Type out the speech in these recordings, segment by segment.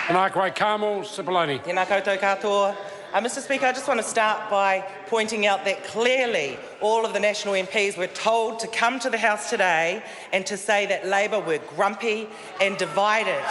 Tēnā koe Carmel Cipollone. Tēnā koutou katoa. Mr Speaker, I just want to start by pointing out that clearly all of the National MPs were told to come to the House today and to say that Labor were grumpy and divided.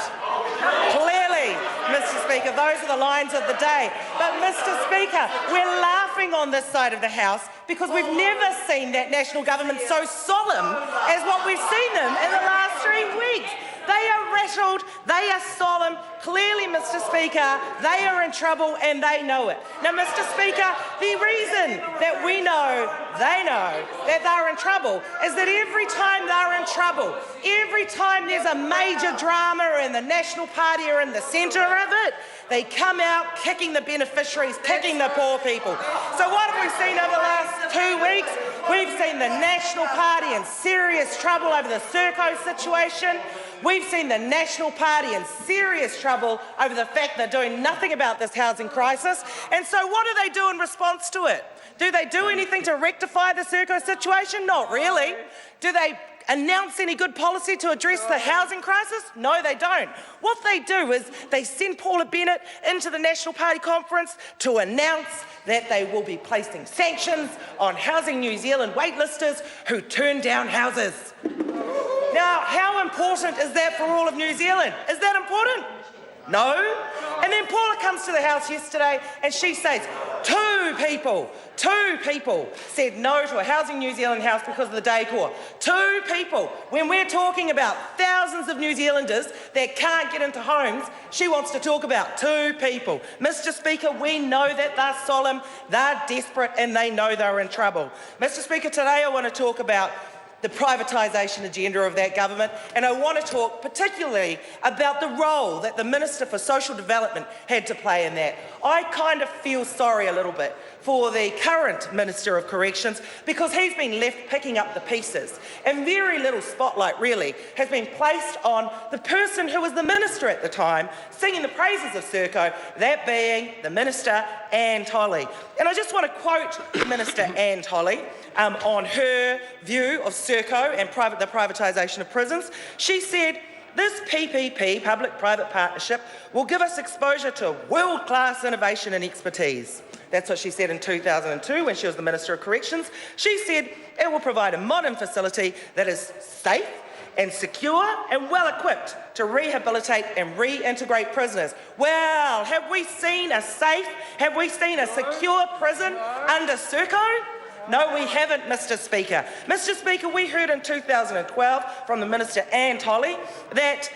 Clearly, Mr Speaker, those are the lines of the day. But Mr Speaker, we're laughing on this side of the House because we've never seen that national government so solemn as what we've seen them in the last 3 weeks. They are rattled, they are solemn. Clearly, Mr Speaker, they are in trouble and they know it. Now, Mr Speaker, the reason that we know, they know, that they're in trouble is that every time they're in trouble, every time there's a major drama and the National Party are in the centre of it, they come out kicking the beneficiaries, kicking the poor people. So what have we seen over the last 2 weeks? We've seen the National Party in serious trouble over the Serco situation. We've seen the National Party in serious trouble over the fact they're doing nothing about this housing crisis. And so what do they do in response to it? Do they do anything to rectify the Serco situation? Not really. Do they announce any good policy to address the housing crisis? No, they don't. What they do is they send Paula Bennett into the National Party conference to announce that they will be placing sanctions on Housing New Zealand waitlisters who turn down houses. Now, how important is that for all of New Zealand? Is that important? No. And then Paula comes to the House yesterday and she says, two people said no to a Housing New Zealand house because of the decor. 2 people. When we're talking about thousands of New Zealanders that can't get into homes, she wants to talk about 2 people. Mr Speaker, we know that they're solemn, they're desperate and they know they're in trouble. Mr Speaker, today I want to talk about the privatisation agenda of that government, and I want to talk particularly about the role that the Minister for Social Development had to play in that. I kind of feel sorry a little bit for the current Minister of Corrections because he's been left picking up the pieces, and very little spotlight really has been placed on the person who was the Minister at the time singing the praises of Serco, that being the Minister Anne Tolley. And I just want to quote Minister Anne Tolley on her view of Serco and the privatisation of prisons. She said, "This PPP, public-private partnership, will give us exposure to world-class innovation and expertise." That's what she said in 2002 when she was the Minister of Corrections. She said it will provide a modern facility that is safe and secure and well-equipped to rehabilitate and reintegrate prisoners. Well, have we seen a safe, have we seen a secure prison under Serco? No, we haven't, Mr Speaker. Mr Speaker, we heard in 2012 from the Minister Anne Tolley that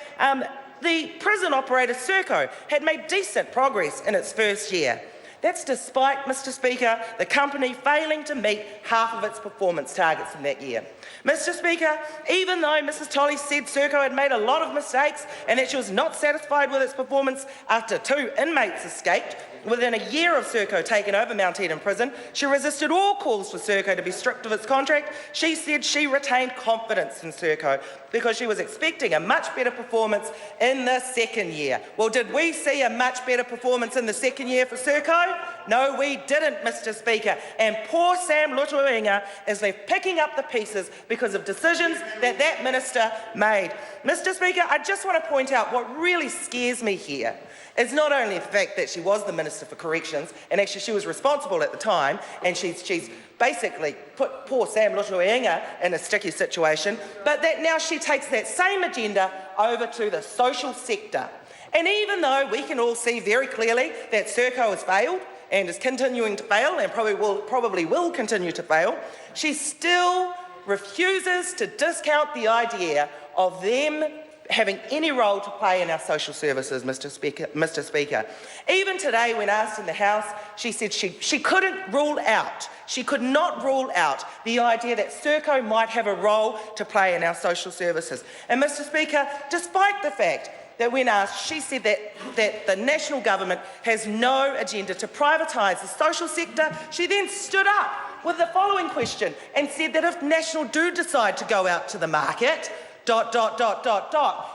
the prison operator Serco had made decent progress in its first year. That's despite, Mr Speaker, the company failing to meet half of its performance targets in that year. Mr Speaker, even though Mrs Tolley said Serco had made a lot of mistakes and that she was not satisfied with its performance after 2 inmates escaped, within a year of Serco taking over Mount Eden Prison, she resisted all calls for Serco to be stripped of its contract. She said she retained confidence in Serco because she was expecting a much better performance in the second year. Well, did we see a much better performance in the second year for Serco? No, we didn't, Mr Speaker. And poor Sam Lutuinga is left picking up the pieces because of decisions that that minister made. Mr Speaker, I just want to point out what really scares me here is not only the fact that she was the Minister for Corrections, and actually she was responsible at the time, and she's basically put poor Sam Lutuinga in a sticky situation, but that now she takes that same agenda over to the social sector. And even though we can all see very clearly that Serco has failed and is continuing to fail and probably will continue to fail, she still refuses to discount the idea of them having any role to play in our social services, Mr Speaker. Even today, when asked in the House, she said she couldn't rule out, she could not rule out the idea that Serco might have a role to play in our social services. And Mr Speaker, despite the fact that when asked, she said that the national government has no agenda to privatise the social sector, she then stood up with the following question and said that if National do decide to go out to the market, ...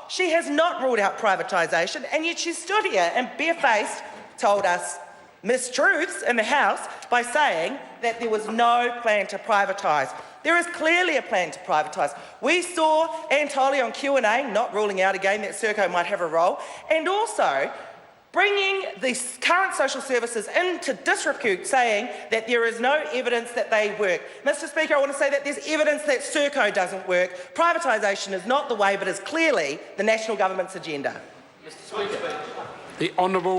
She has not ruled out privatisation, and yet she stood here and barefaced told us mistruths in the House by saying that there was no plan to privatise. There is clearly a plan to privatise. We saw Anne Tolley on Q&A not ruling out again that Serco might have a role, and also bringing the current social services into disrepute, saying that there is no evidence that they work. Mr Speaker, I want to say that there's evidence that Serco doesn't work. Privatisation is not the way, but is clearly the National Government's agenda. The Honourable